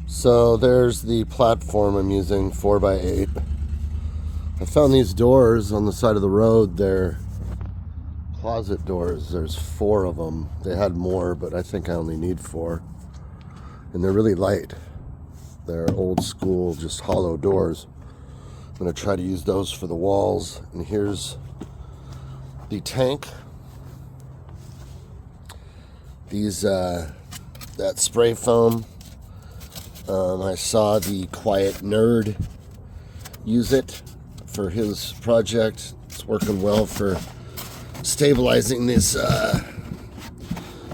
So there's the platform I'm using, 4x8. I found these doors on the side of the road. They're closet doors. There's 4 of them. They had more, but I think I only need 4. And they're really light. They're old school, just hollow doors. I'm going to try to use those for the walls. And here's the tank. These, that spray foam. I saw the Quiet Nerd use it for his project. It's working well for stabilizing this.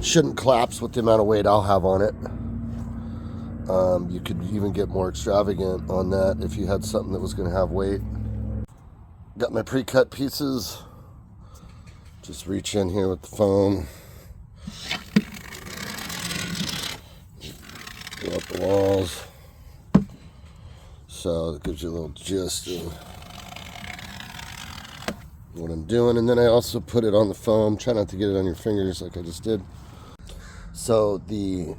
Shouldn't collapse with the amount of weight I'll have on it. You could even get more extravagant on that if you had something that was going to have weight. Got my pre-cut pieces. Just reach in here with the foam. Go up the walls. So it gives you a little gist of what I'm doing. And then I also put it on the foam. Try not to get it on your fingers like I just did. So the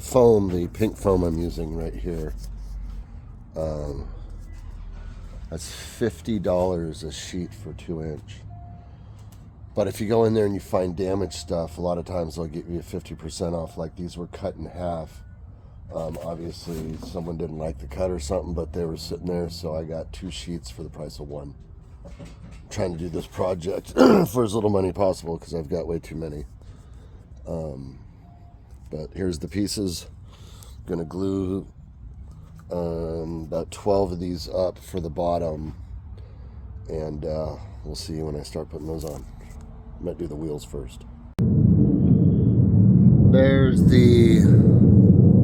foam, the pink foam I'm using right here, that's $50 a sheet for 2-inch. But if you go in there and you find damaged stuff, a lot of times they'll give you 50% off. Like these were cut in half. Obviously someone didn't like the cut or something, but they were sitting there, so I got 2 sheets for the price of 1. I'm trying to do this project for as little money possible because I've got way too many. But here's the pieces. I'm gonna glue about 12 of these up for the bottom, and we'll see when I start putting those on. Might do the wheels first. There's the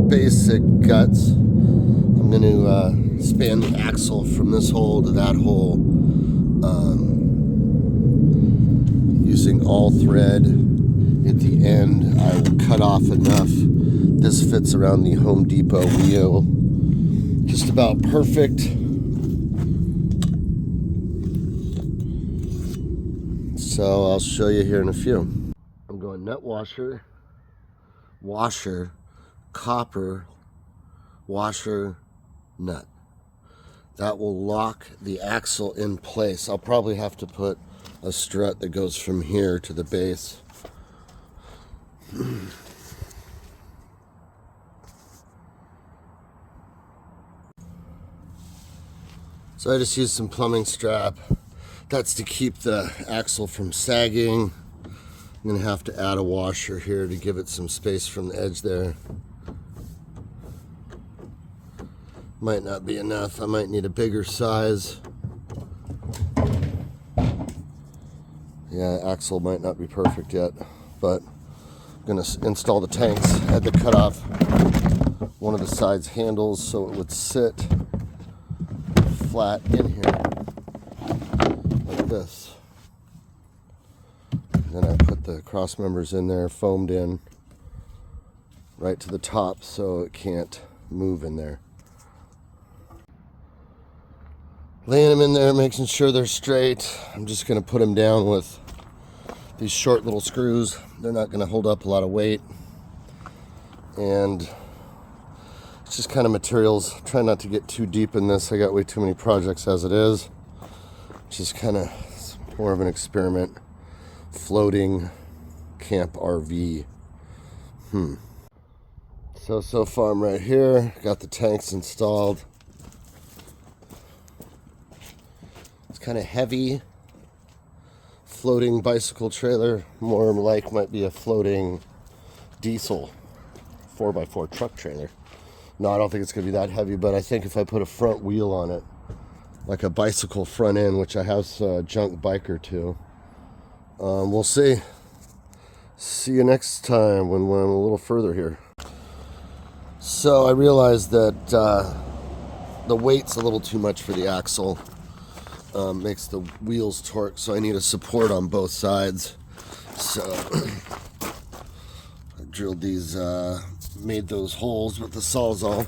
basic guts. I'm going to span the axle from this hole to that hole using all thread. At the end, I will cut off enough. This fits around the Home Depot wheel. Just about perfect. So I'll show you here in a few. I'm going nut washer, washer, copper, washer, nut. That will lock the axle in place. I'll probably have to put a strut that goes from here to the base. So I just used some plumbing strap. That's to keep the axle from sagging. I'm gonna have to add a washer here to give it some space from the edge there. Might not be enough. I might need a bigger size. Yeah, axle might not be perfect yet, but I'm gonna install the tanks. I had to cut off one of the sides handles so it would sit flat in here like this. And then I put the cross members in there, foamed in right to the top so it can't move in there. Laying them in there, making sure they're straight. I'm just going to put them down with these short little screws. They're not going to hold up a lot of weight. And it's just kind of materials. Try not to get too deep in this. I got way too many projects as it is. Just kind of more of an experiment. Floating camp RV. So far I'm right here. Got the tanks installed. It's kind of heavy. Floating bicycle trailer. More like might be a floating diesel 4x4 truck trailer. No, I don't think it's going to be that heavy, but I think if I put a front wheel on it, like a bicycle front end, which I have a junk bike or two, we'll see. See you next time when I'm a little further here. So I realized that the weight's a little too much for the axle. Makes the wheels torque, so I need a support on both sides. So I drilled these, made those holes with the Sawzall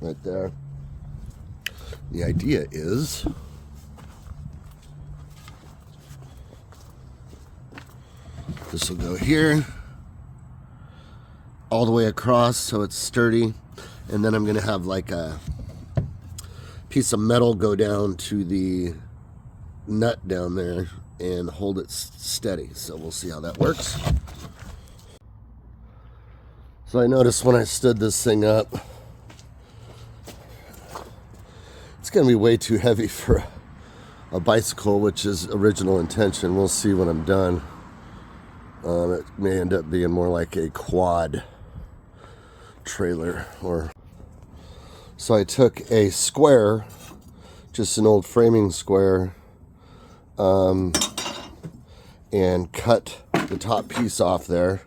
right there. The idea is this will go here. all the way across so it's sturdy. And then I'm going to have like a piece of metal go down to the nut down there and hold it steady. So we'll see how that works. So I noticed when I stood this thing up, it's going to be way too heavy for a bicycle, which is original intention. We'll see when I'm done. It may end up being more like a quad trailer. So I took a square, just an old framing square, and cut the top piece off there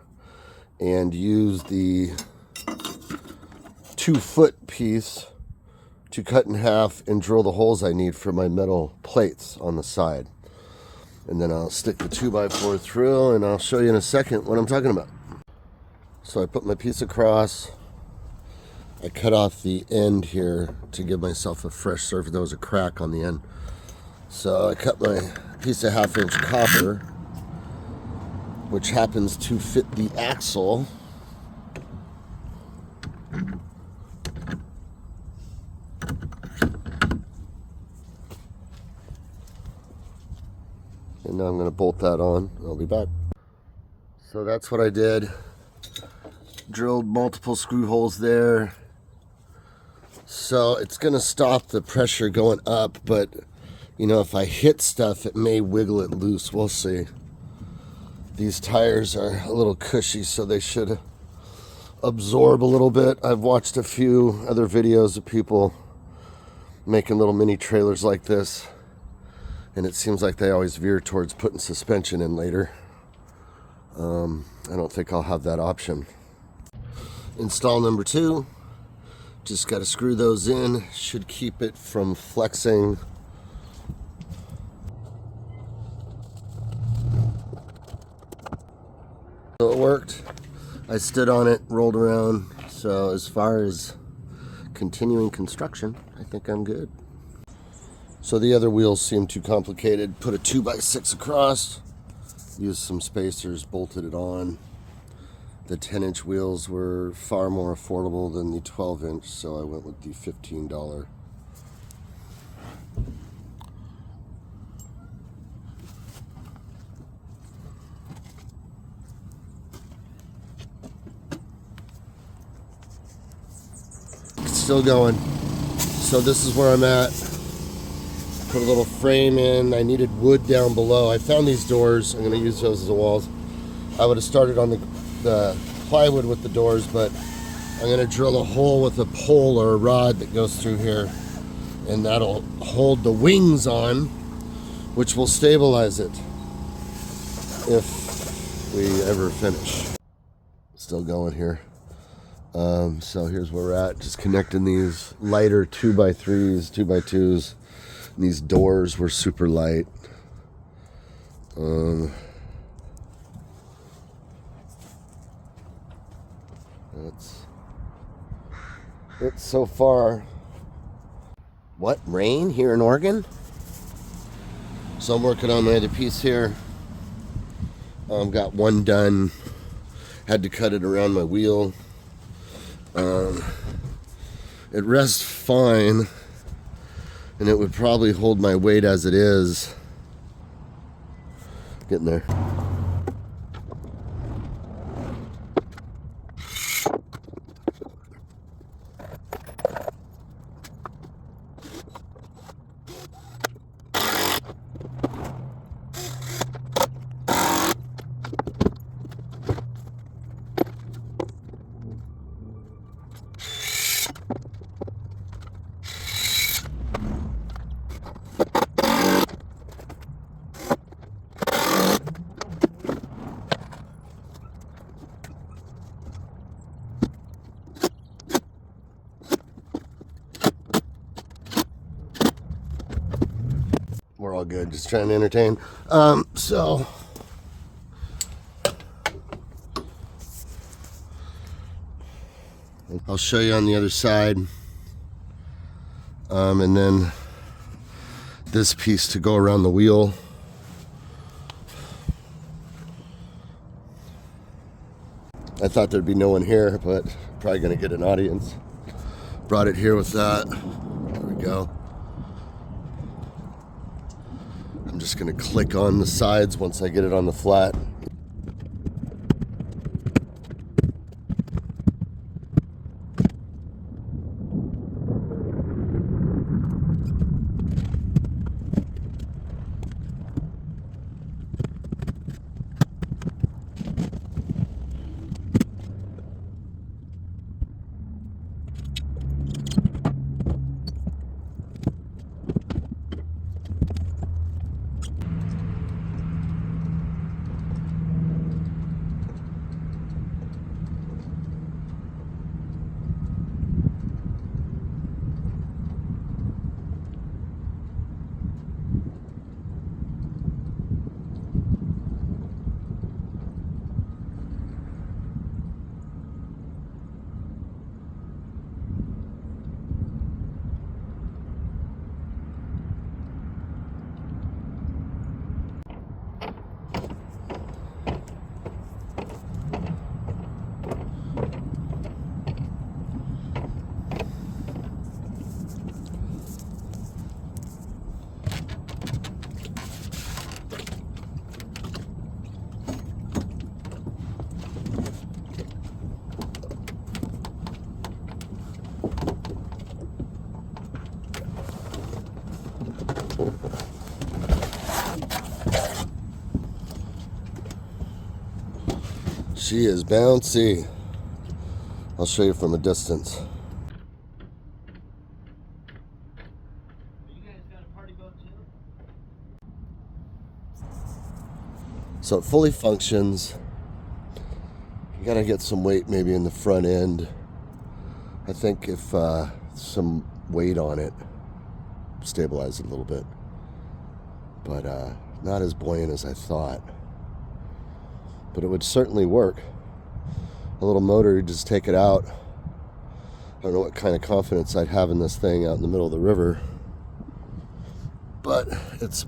and used the 2-foot piece to cut in half and drill the holes I need for my metal plates on the side. And then I'll stick the 2x4 through, and I'll show you in a second what I'm talking about. So I put my piece across. I cut off the end here to give myself a fresh surface. There was a crack on the end. So I cut my piece of 1/2-inch copper, which happens to fit the axle. And now I'm going to bolt that on. I'll be back. So that's what I did. Drilled multiple screw holes there. So it's going to stop the pressure going up, but you know, if I hit stuff, it may wiggle it loose. We'll see. These tires are a little cushy, so they should absorb a little bit. I've watched a few other videos of people making little mini trailers like this, and it seems like they always veer towards putting suspension in later. I don't think I'll have that option. Install number 2. Just got to screw those in. Should keep it from flexing. So it worked. I stood on it, rolled around. So as far as continuing construction, I think I'm good. So the other wheels seem too complicated. Put a 2x6 across, used some spacers, bolted it on. The 10-inch wheels were far more affordable than the 12-inch, so I went with the $15. Still going. So this is where I'm at. Put a little frame in. I needed wood down below. I found these doors. I'm going to use those as the walls. I would have started on the plywood with the doors, but I'm going to drill a hole with a pole or a rod that goes through here, and that'll hold the wings on, which will stabilize it if we ever finish. Still going here. So here's where we're at, just connecting these lighter 2x3s, 2x2s. And these doors were super light. That's it so far. What, rain here in Oregon? So I'm working on my other piece here. Got one done. Had to cut it around my wheel. It rests fine, and it would probably hold my weight as it is. Getting there. We're all good, just trying to entertain. So I'll show you on the other side, and then this piece to go around the wheel. I thought there'd be no one here, but probably gonna get an audience. Brought it here with that. There we go. I'm just gonna click on the sides once I get it on the flat. She is bouncy. I'll show you from a distance. You guys got a party boat too? So it fully functions. You gotta get some weight maybe in the front end. I think if some weight on it, stabilize it a little bit. But not as buoyant as I thought. But it would certainly work. A little motor, you just take it out. I don't know what kind of confidence I'd have in this thing out in the middle of the river. But it's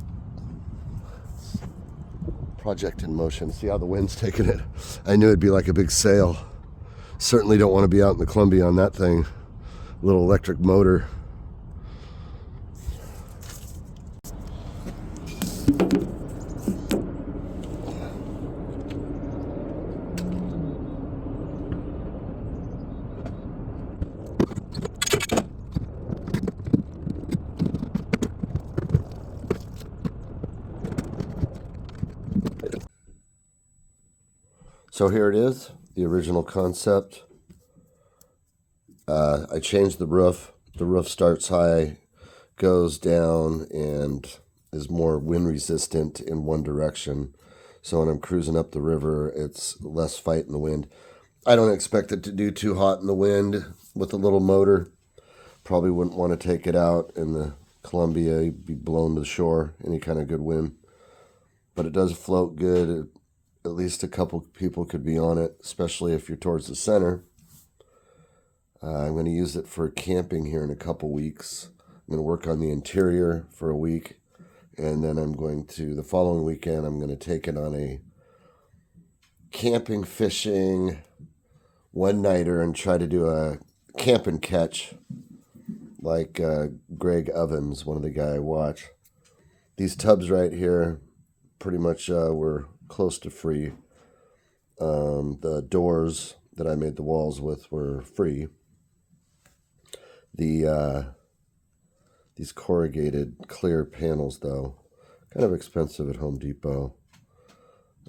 project in motion. See how the wind's taking it? I knew it'd be like a big sail. Certainly don't want to be out in the Columbia on that thing. Little electric motor. So here it is, the original concept. I changed the roof. The roof starts high, goes down, and is more wind resistant in one direction. So when I'm cruising up the river, it's less fight in the wind. I don't expect it to do too hot in the wind with a little motor. Probably wouldn't want to take it out in the Columbia. You'd be blown to the shore, any kind of good wind. But it does float good. At least a couple people could be on it, especially if you're towards the center. I'm going to use it for camping here in a couple weeks. I'm going to work on the interior for a week, and then I'm going to, the following weekend, I'm going to take it on a camping, fishing, one-nighter and try to do a camp and catch like Greg Ovens, one of the guy I watch. These tubs right here pretty much were close to free. The doors that I made the walls with were free. These corrugated clear panels, though, kind of expensive at Home Depot.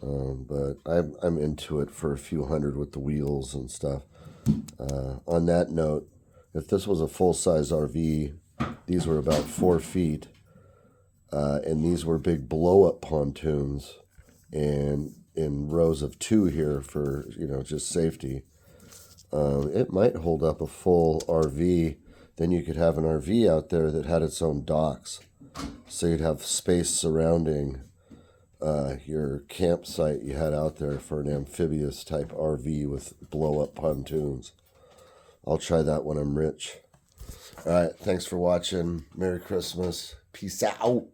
But I'm into it for a few hundred with the wheels and stuff. On that note, if this was a full-size RV, these were about 4 feet, and these were big blow-up pontoons, and in rows of 2 here for, just safety. It might hold up a full RV. Then you could have an RV out there that had its own docks. So you'd have space surrounding your campsite you had out there for an amphibious type RV with blow-up pontoons. I'll try that when I'm rich. All right, thanks for watching. Merry Christmas. Peace out.